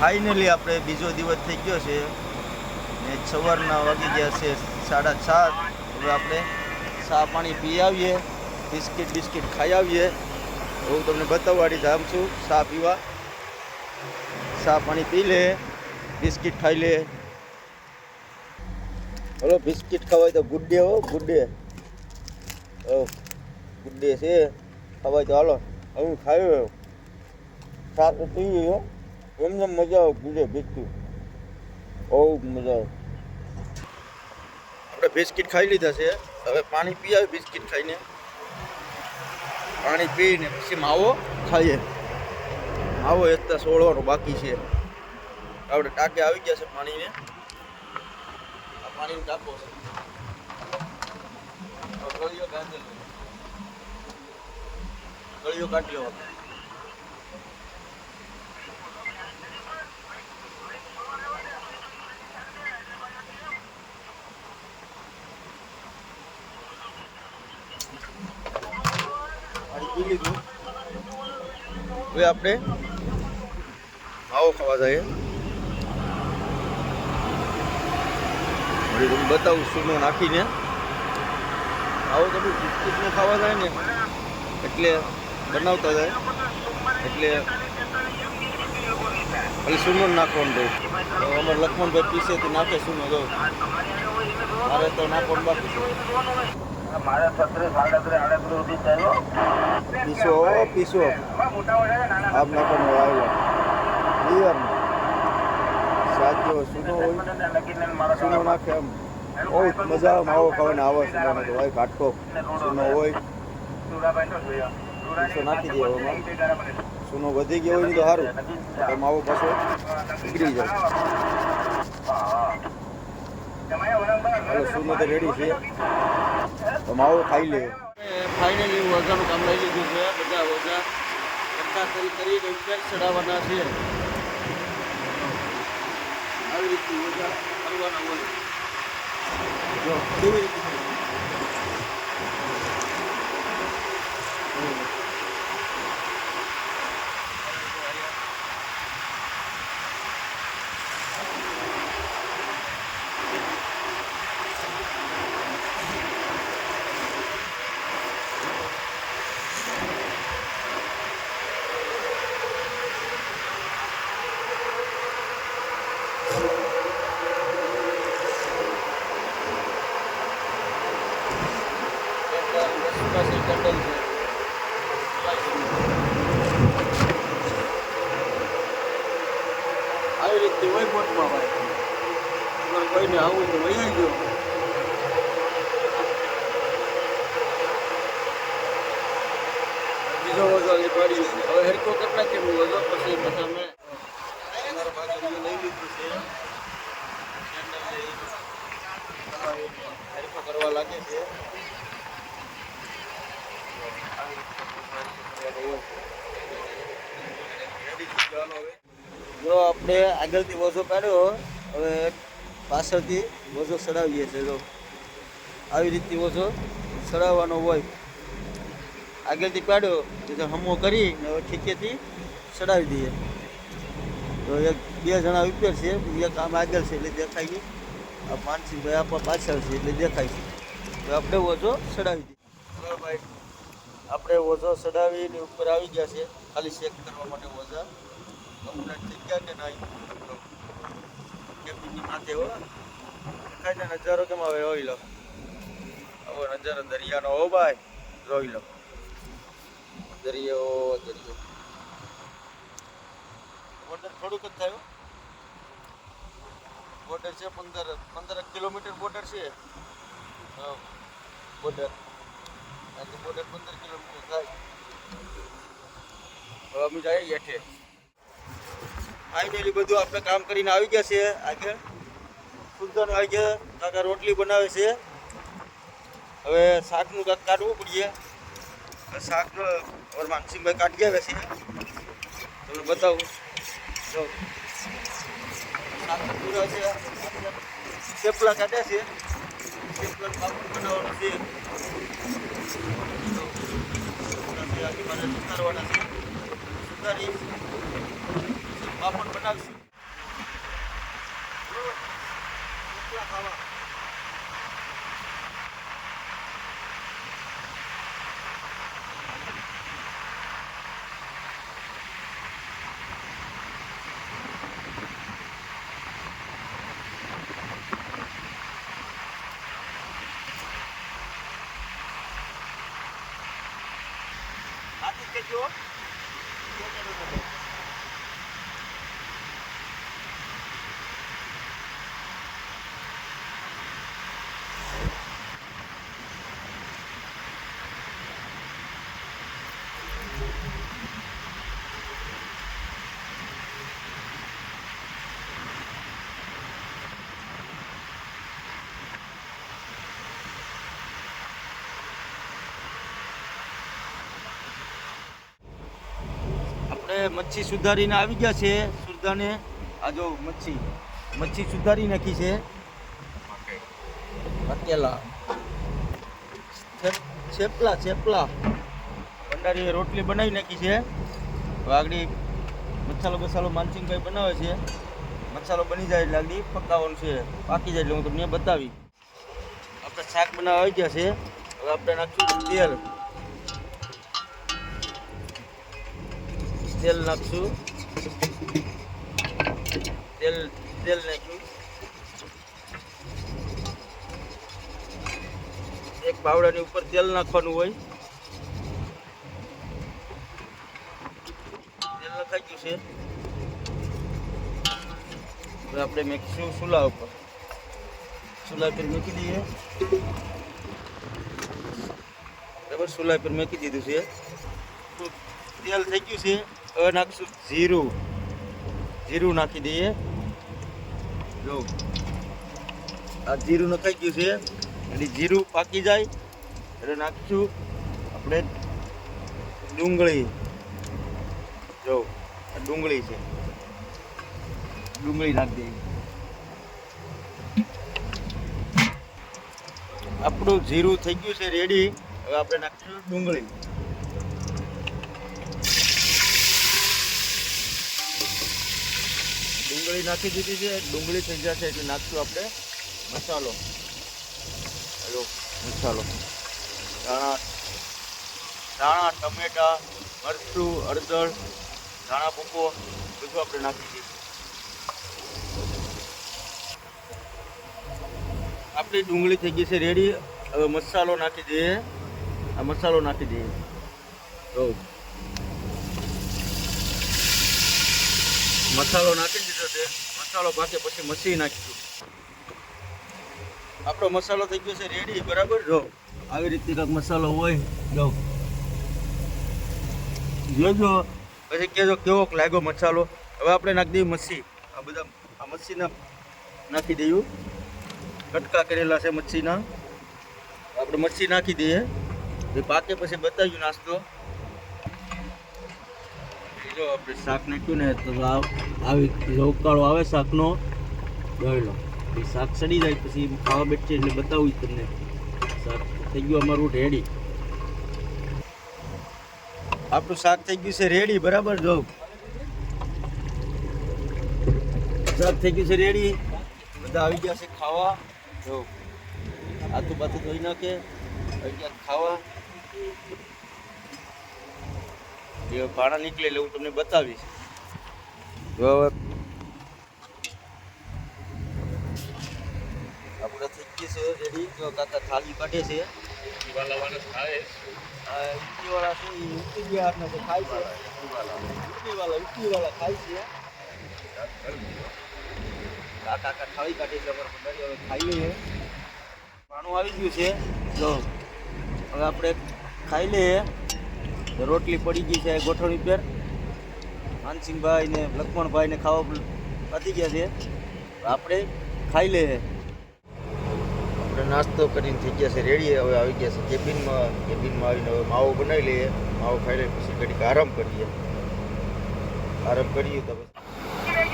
Finally આપણે બીજો દિવસ થઈ ગયો છે ને સવારના વાગી ગયા છે 7:30. હવે આપણે ચા પાણી પી આવીએ, બિસ્કિટ ખાઈ આવીએ. હું તમને બતાવવાડી જામ છું ચા પીવા. ચા પાણી પી લે, બિસ્કિટ ખાઈ લે. હલો, બિસ્કિટ ખવાય તો ગુડ ડે. હો ગુડ ડે, ગુડ ડે છે ખવાય તો. હાલો હું ખાયો ચા તો પી હો. એમને મજા આવે ગુડે બિસ્કિટ, બહુ મજા આવે. આપણે બિસ્કિટ ખાઈ લીધા છે, હવે પાણી પી આવે. બિસ્કિટ ખાઈને પાણી પીને પછી માવો ખાઈએ. માવો એક તો સોળવાનો બાકી છે. આપણે ટાંકે આવી ગયા છે પાણીને. આ પાણીનો ટાંકો છે. ગળીઓ કાઢી લો. પી લીધું. હવે આપણે માવો ખાવા જઈએ. હું બતાવું સૂનો નાખીને. આવો તો બિસ્કિટને ખાવા જાય ને એટલે બનાવતા જાય એટલે ખાલી સૂનો નાખવાનું દઉં. તો અમારે લક્ષ્મણભાઈ પીસેથી નાખે સૂનો દઉં. મારે તો નાખવાનું બાકી છે. મારે 36 સુધી થયો. પીસો આમ નાખવાનો આવ્યો. ક્લિયર સાચો સૂનો હોય, સૂનો નાખે એમ બહુ મજા આવે. માવો ખાવાને આવે સૂનો તો હોય. ઘાટકો સૂનો હોય, પીસો નાખી દે. એમાં સૂનો વધી ગયો હોય ને તો સારું, તો માવો પાછો નીકળી જાય. હાલો, સૂનો તો રેડી છે, તો માવો ખાઈ લે. ફાઇનલી વજાનું કામ લઈ લીધું છે. બધા વજા કટકા કરીને ઉપર ચડાવવાના છે. આવી રીતે વજા કરવાના હોય. જો કેવી રીતે કંડલ છે. આવી રીતે હોય બોટમાં ભાઈ. કોઈને આવું તો વહી ગયો. બીજો વજો પાડી. હવે હરકો કેટલા કેમ વજો પછી બધા મેં તમારા બાજુ લઈ લીધું છે. હરકો કરવા લાગે છે. જો આપણે આગળથી વોઝો કાઢ્યો, હવે પાછળથી વોઝો ચડાવીએ છીએ. જો આવી રીતે વોઝો ચડાવવાનો હોય. આગળથી કાઢ્યો તો હમો કરી હવે ઠીકેથી ચડાવી દઈએ. તો એક બે જણા ઉપર છે, એક આમ આગળ છે એટલે દેખાય નહીં. આ માનસિંહભાઈ આપણા પાછળ છે એટલે દેખાય છે. તો આપણે વોઝો ચડાવી દઈએ. બરાબર ભાઈ, આપણે વોઝો ચડાવીને ઉપર આવી ગયા છે. ખાલી ચેક કરવા માટે વોઝા કમ્પ્લીટ થઈ ગયા કે નહીં. કેબિનની માથે હો દેખાય ને નજારો કેમ આવે જોઈ લો. આવો નજારો દરિયાનો હો ભાઈ, જોઈ લો. દરિયો બોર્ડર થોડુંક જ થયું. બોર્ડર છે 15 કિલોમીટર બોર્ડર છે. બોર્ડર બોર્ડર 15 કિલોમીટર થાય. હવે અમે જઈએ હેઠે. ફાઇનલી બધું આપણે કામ કરીને આવી ગયા છે. આગળ સુલતાન આવી ગયા. કાકા રોટલી બનાવે છે. હવે શાકનું કાંક કાઢવું પડીએ. શાક માનસિંહભાઈ કાઢી આવે છે. તમને બતાવું. જો શાક પૂરા છે. થેપલા કાઢ્યા છે. થેપલા પાપડ બનાવવાનું છે. મારે સુધારવાના છે. સુધારી પાપડ બનાવશું. કહેજો. આપણે મચ્છી સુધારીને આવી ગયા છે. સુધાને આ જો મચ્છી સુધારી નાખી છે. પકેલા છેપલા ભંડારીએ રોટલી બનાવી નાખી છે. આગળ મસાલો માનસિંહભાઈ બનાવે છે. મસાલો બની જાય એટલે આગળ પકાવવાનું છે. પાકી જાય એટલે હું તમને બતાવી. આપણે શાક બનાવવા આવી ગયા છે. હવે આપણે નાખીશું તેલ નાખશું. તેલ નાખ્યું. એક પાવડાની ઉપર તેલ નાખવાનું હોય. તેલ નખાઈ ગયું છે. હવે આપણે મૂકીશું ચૂલા ઉપર મૂકી દઈએ. બરાબર, ચૂલા પર મૂકી દીધું છે. તેલ થઈ ગયું છે. હવે નાખશું જીરું નાખી દઈએ. જો આ જીરું નખાઈ ગયું છે. એટલે જીરું પાકી જાય એટલે નાખશું આપણે ડુંગળી. જો આ ડુંગળી છે. ડુંગળી નાખી દઈએ. આપણું જીરું થઈ ગયું છે રેડી. હવે આપણે નાખીશું ડુંગળી. ડુંગળી નાખી દીધી છે. ડુંગળી થઈ જશે એટલે નાખશું આપણે મસાલો. ધાણા, ટમેટા, મરચું, હળદર, ધાણા ભૂકો બધું આપણે નાખી દઈએ. આપણી ડુંગળી થઈ ગઈ છે રેડી. હવે મસાલો નાખી દઈએ. આ મસાલો નાખી દઈએ. તો મસાલો નાખી દીધો છે. મસાલો પાકે પછી મસી નાખીશું. આપણો મસાલો થઈ ગયો છે રેડી. બરાબર, જો આવી રીતે કાંઈક મસાલો હોય. જોજો પછી કહેજો કેવો લાગ્યો મસાલો. હવે આપણે નાખી દઈએ મચ્છી. આ મચ્છીના નાખી દઈએ. કટકા કરેલા છે મચ્છીના. આપણે મચ્છી નાખી દઈએ. એ પાકે પછી બતાવ્યું નાસ્તો. જો આપણે શાક નાખ્યું ને તો આવી ઉકાળો આવે શાકનો. જોઈ લો, એ શાક સડી જાય પછી ખાવા બેઠશે એટલે બતાવું તમને. શાક થઈ ગયું અમારું રેડી. આપણું શાક થઈ ગયું છે રેડી. બરાબર, જો શાક થઈ ગયું છે રેડી. બધા આવી ગયા છે ખાવા. જો આતું બાતું ધોઈ નાખે, આવી ગયા ખાવા. એ પાણા નીકળે એટલે હું તમને બતાવીશ. જો હવે આપણે થઈ ગઈ છે રેડી. જો કાકા થાળી કાઢે છે. વાળા ખાય. વાળા છે ઉકીવાળા તો ખાય છે. ઉકીવાળા ખાય છે. કાકા થાળી કાઢે છે. હવે ખાઈ લઈએ. પાણું આવી ગયું છે. જો હવે આપણે ખાઈ લઈએ. રોટલી પડી ગઈ છે ગોઠવણી પર. માનસિંહભાઈ ને લક્ષ્મણભાઈ ને ખાવા પતી ગયા છે. આપણે ખાઈ લઈએ. આપણે નાસ્તો કરીને થઈ ગયા છે રેડી. હવે આવી ગયા છે કેબિનમાં આવીને હવે માવો બનાવી લઈએ. માવો ખાઈ લઈએ પછી ઘડીક આરામ કરીએ તો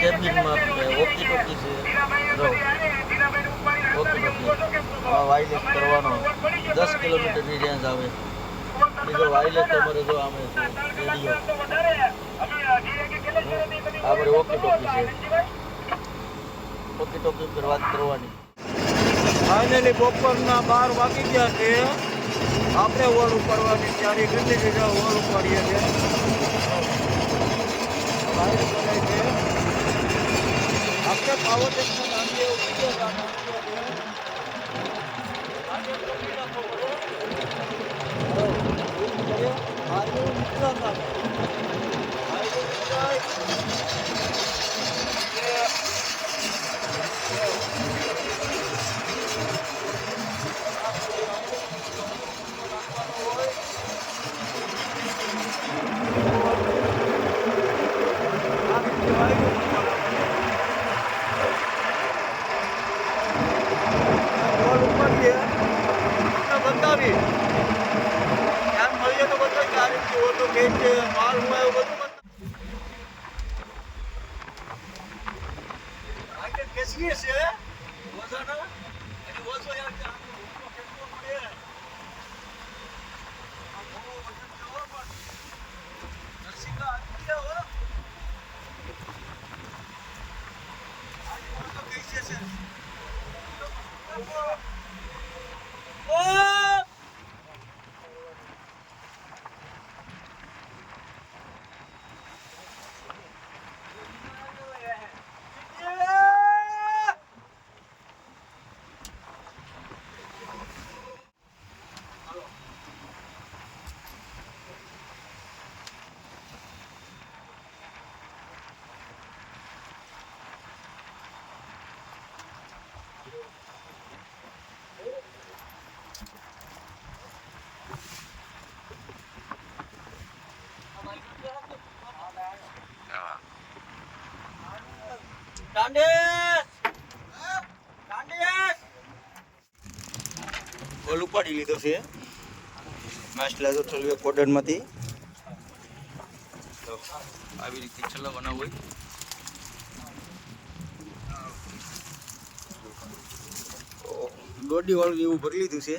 કેબિનમાં આપણે ઓકી ટોકી છે. ઓકી ટોકી વાયલેસ કરવાનો 10 કિલોમીટરની રેન્જ આવે. બીજો વાયલેસ તમારે જો આમે રેડિયો આપણે ઓકી ટોકી છે. ઓકી ટોકી પર વાત કરવાની. ફાઇનલી બપોરના 12 વાગી ગયા છે. આપણે વોલ ઉપાડવાની તૈયારી કરી લીધી છે. વોલ ઉપાડીએ છીએ. આપણે પાવો ટેક્સમાં નાખીએ એવું બતાવી ધ્યાન મળીએ તો બતાવી કે આ રીતે ઓટો કે છે માલ હું આવ્યો બધું બતાવી કેસીએ છે વજન એટલે ઓછો યાર કે આનો ઓછો કેટલો પડે આ બહુ વજન જવો પણ નરસિંહા આવી હો આજે ઓટો કેસીએ છે ઓ બોલ ઉપાડી લીધો છે માછલા તો ચલવે કોડરમાંથી તો આવી રીતે ચલાવવાના હોય દોડી વાળું એવું ભરી લીધું છે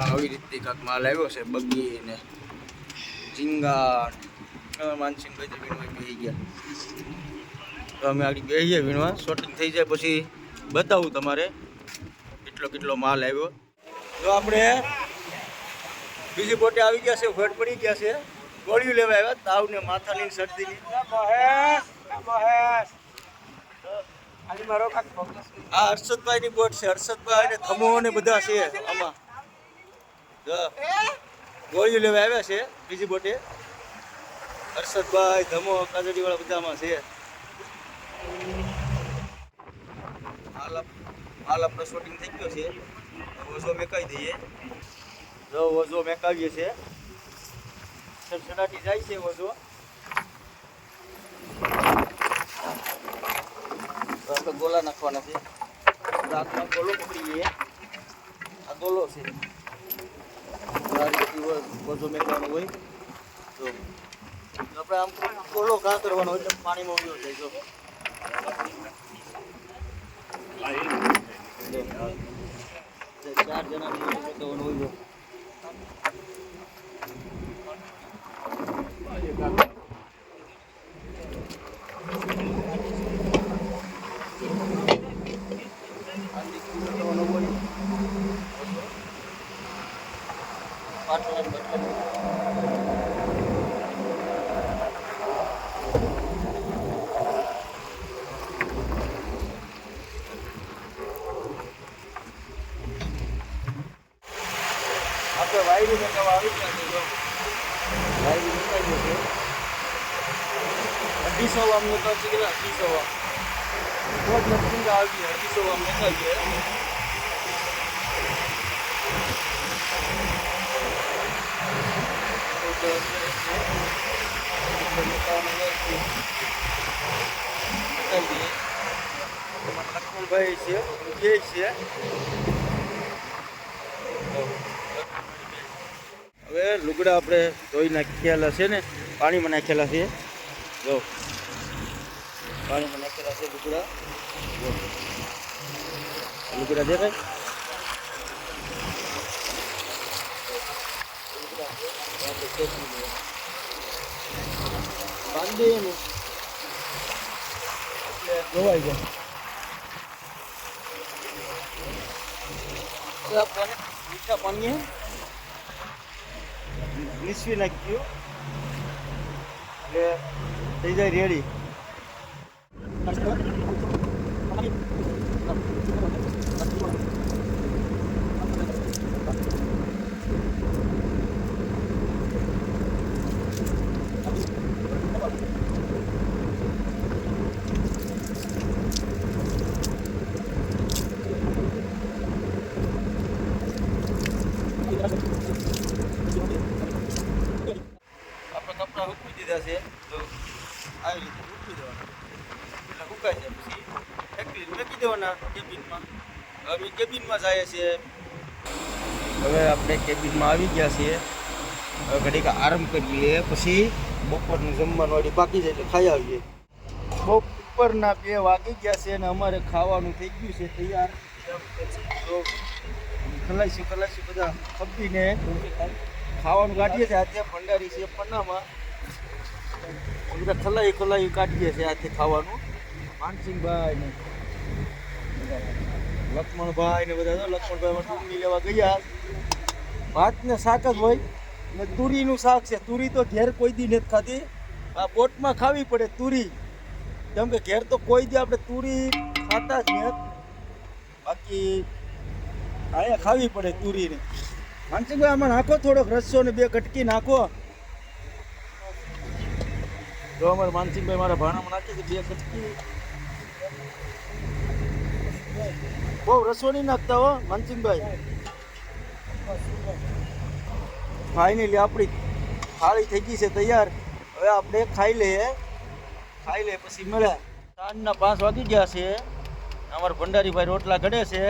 આવી રીતે કાંક માલ આવ્યો છે બગી ને ઝીંગા માનસિંહભાઈ તો વીણવા બેસી ગયા તો અમે આગળ બેસી ગયા વીણવા શોટિંગ થઈ જાય પછી બતાવું તમારે કેટલો માલ આવ્યો તો આપણે બીજી બોટે આવી ગયા છે ભેટ પડી ગયા છે ગોળીઓ લેવા આવ્યા તાવ ને માથાની શરદીની આ હર્ષદભાઈની બોટ છે હર્ષદભાઈ ને થમો ને બધા છે આમાં ગોળીઓ લેવા આવ્યા છે બીજી બોટે હર્ષદભાઈ ધમો કાજડી વાળા બધામાં છે હાલ આપણો શૂટિંગ થઈ ગયો છે વોઝો મેકાવી દઈએ જો વોઝો મેકાવીએ છે સડસડાટી જાય છે વોઝો તો આપણે ગોલા નાખવાના છે આખો ગોલો પકડીએ આ ગોલો છે વોઝો મેકવાનો હોય તો આપણે આમ ગોલો ઘા કરવાનો હોય એટલે પાણીમાં ઉડ્યો જાય જો 4 જણા મેકવાનું હોય આપણે વાયરી મેકવા આવી ગયા છે જો વાયરી મેકાઈ છે 250 આમ મેકાવ છે કે 250 આમ રોજ મશીન આવી 250 આમ મેકાઈ છે લક્ષ્મણભાઈ છે જે છે હવે લુગડા આપણે ધોઈ નાખેલા છે ને પાણીમાં નાખેલા છે જો પાણીમાં નાખેલા છે લુગડા લુગડા દેખાય બાંધી એનું એટલે ધોવાઈ જાય મીઠા પાણી નીસવી નાખ્યું એટલે થઈ જાય રેડી આપણે કપડાં સૂકવી દીધા છે તો આવી રીતે સૂકવી દેવાના એટલે સુકાઈ જાય પછી ફેક્ટરી મૂકી દેવાના કેબિનમાં. હવે કેબિનમાં જાય છે. હવે આપણે કેબિનમાં આવી ગયા છીએ. હવે ઘડીક આરામ કરી લઈએ પછી બપોરનું જમવાનું વાળી બાકી જાય એટલે ખાઈ આવીએ. બપોરના 2 વાગી ગયા છે અને અમારે ખાવાનું થઈ ગયું છે તૈયાર. તો ખલાસી બધા ખપીને ખાવાનું કાઢીએ છીએ. આજે ભંડારી છે પન્નામાં બધા ખલાઈ કાઢીએ છીએ આજે ખાવાનું. માનસિંહભાઈ ને લક્ષ્મણભાઈ ને બધા લક્ષ્મણભાઈમાં ટૂંકની લેવા ગયા. ભાત ને શાક જ હોય ને તુરીનું શાક છે. તુરી તો ઘેર કોઈ દી નથી ખાધી. આ બોટમાં ખાવી પડે તુરી, કેમ કે ઘેર તો કોઈ દી આપણે તુરી ખાતા જ નથી. બાકી અહીંયા ખાવી પડે તુરીને. માનસિંહભાઈ આમાં નાખો થોડોક રસ્સો ને 2 કટકી નાખો. જો અમારે માનસિંહભાઈ મારા ભાણામાં નાખી છે 2 કટકી. બહુ રસો નહીં નાખતા હો માનસિંહભાઈ. ફાઇનલી આપણી થાળી થઈ ગઈ છે તૈયાર. હવે આપણે ખાઈ લઈએ પછી મળે. સાંજના 5 વાગી ગયા છે. અમારા ભંડારીભાઈ રોટલા ઘડે છે.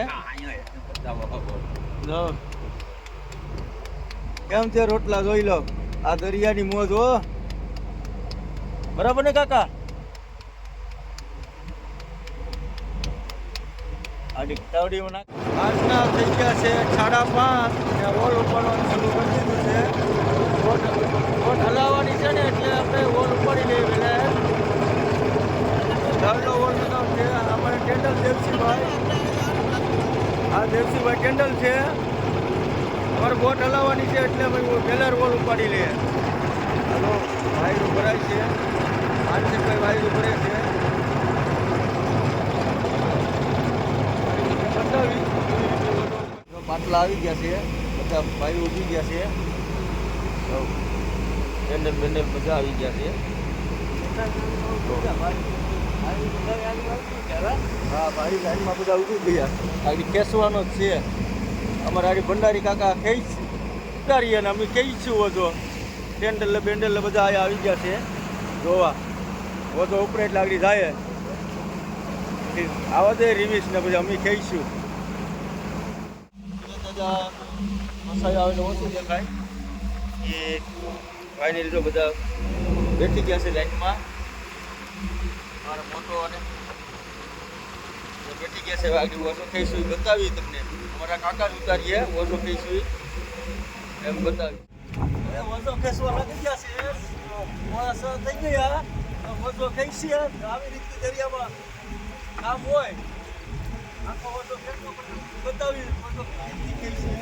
જો કેમ છે રોટલા જોઈ લો. આ દરિયાની મોજ હો. બરાબર ને કાકા? આજના થઈ ગયા છે 5:30 ને વોલ ઉપાડવાનું ચાલુ કરી દીધું છે. વોટ હલાવવાની છે ને એટલે આપણે વોલ ઉપાડી લઈએ પહેલા. ઢાલનો વોલનું નામ છે અમારે કેન્ડલ દેવસીભાઈ. આ દેવસીભાઈ કેન્ડલ છે. અમારે બોટ હલાવવાની છે એટલે અમે પહેલા વોલ ઉપાડી લઈએ. હાલો વાયરું ભરાય છે. માનસિંહભાઈ વાયરું ભરે છે. પાટલા આવી ગયા છે. બધા ભાઈ ઉભી ગયા છે. પેન્ડલ બધા આવી ગયા છે. હા ભાઈ લાઈનમાં બધા ઉભી ગયા. આગળ ખેંચવાનો જ છે. અમારે આડી ભંડારી કાકા ખેંચ ઉતારીએ અને અમે ખેંચશું વધો. પેન્ડલ બધા અહીંયા આવી ગયા છે જોવા. વધો ઉપરે એટલે આગળ જાય આવા દે રિવિસ ને પછી અમે ખેંચશું. મસાઈ આવે તો ઓછું દેખાય. એ ભાઈને લીધો બધા બેઠી ગયા છે લાઈનમાં. મારો મોટો અને બેઠી ગયા છે. આગળ ઓછો ખાઈશું બતાવી તમને. અમારા કાકા જ ઉતારીએ ઓછો ખાઈશું એમ બતાવી. ઓછો ખેંચવા લાગી ગયા છે. ઓછો થઈ ગયા ઓછો ખાઈશી. આવી રીતે દરિયામાં કામ હોય આખો ઓછો ખેંચવો બતાવી ઓછો ખાઈશી.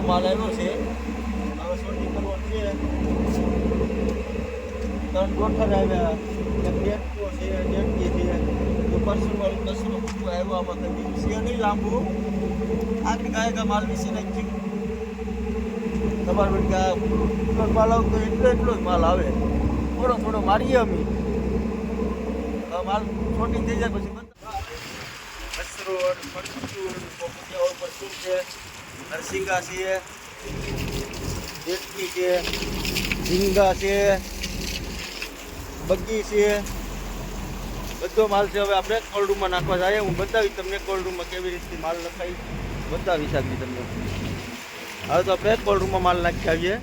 માલ આવ્યો છે. હવે સોટી કરવાનો છે. 3 ગોઠર આવ્યા. એક ડેટકો છે, ડેટકી છે. તો પરસું કસરો મૂકવા આવ્યો. આમાં કંઈ છે નહીં લાંબુ. આગળ ગાયકા માલ વિશે નાખ્યું. તમારે એટલો માલ આવતો એટલો જ માલ આવે. થોડો મારીએ અમે. માલ છોટી થઈ જાય પછી કસરોડ પરસું પોપટિયા પરસું છે, નરસિંગા છે, દેટકી છે, ઝીંગા છે, બગી છે. બધો માલ છે. હવે આપણે કોલ્ડ રૂમમાં નાખવા જાય. હું બતાવીશ તમને કોલ્ડ રૂમમાં કેવી રીતે માલ નખાય બતાવીશ આગળ તમને. હવે તો આપણે કોલ્ડ રૂમમાં માલ નાખી આવીએ.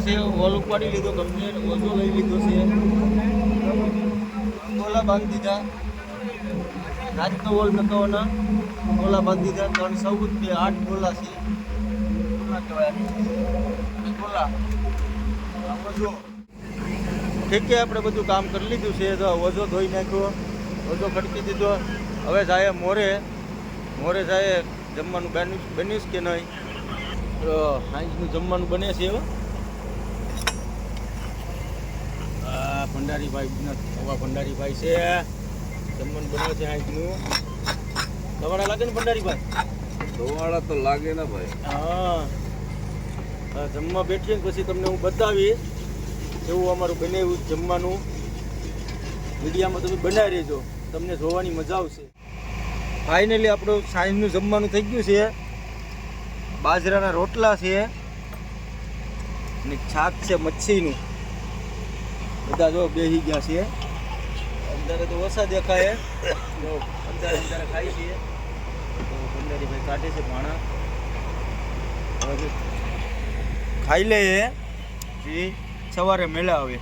ગયા છે વોલ ઉપાડી લીધો કમ્પ્લીટ વોઝો લઈ લીધો છે ગોલા બાંધી દીધા રાજનો વોલ મેકવાના ગોલા બાંધી દીધા 314 બે 8 ગોલા છે ગોલા કહેવાય અને ગોલા આપણે જો ઠીક છે આપણે બધું કામ કરી લીધું છે તો વોઝો ધોઈ નાખ્યો વોઝો ખડકી દીધો હવે જાય મોરે જાય જમવાનું બન્યું કે નહીં તો સાંજનું જમવાનું બને છે હવે ભંડારીભાઈ નવા ભંડારીભાઈ છે જમવાનું બને છે સાંજનું તમારા લાગે ને ભંડારીભાઈ ધોવાળા તો લાગે ને ભાઈ. હા જમવા બેઠીએ ને પછી તમને હું બતાવીશ એવું અમારું બનાવ્યું જમવાનું મીડિયામાં તમે બનાવી રહેજો તમને જોવાની મજા આવશે. ફાઇનલી આપણું સાંજનું જમવાનું થઈ ગયું છે બાજરાના રોટલા છે અને છાક છે મચ્છીનું બધા જો બેસી ગયા છે અંધારે તો ઓછા દેખાય જો અંધારે ખાઈ છીએ તો ભંડારીભાઈ કાઢે છે ભાણા હવે ખાઈ લે પછી સવારે મેળા આવે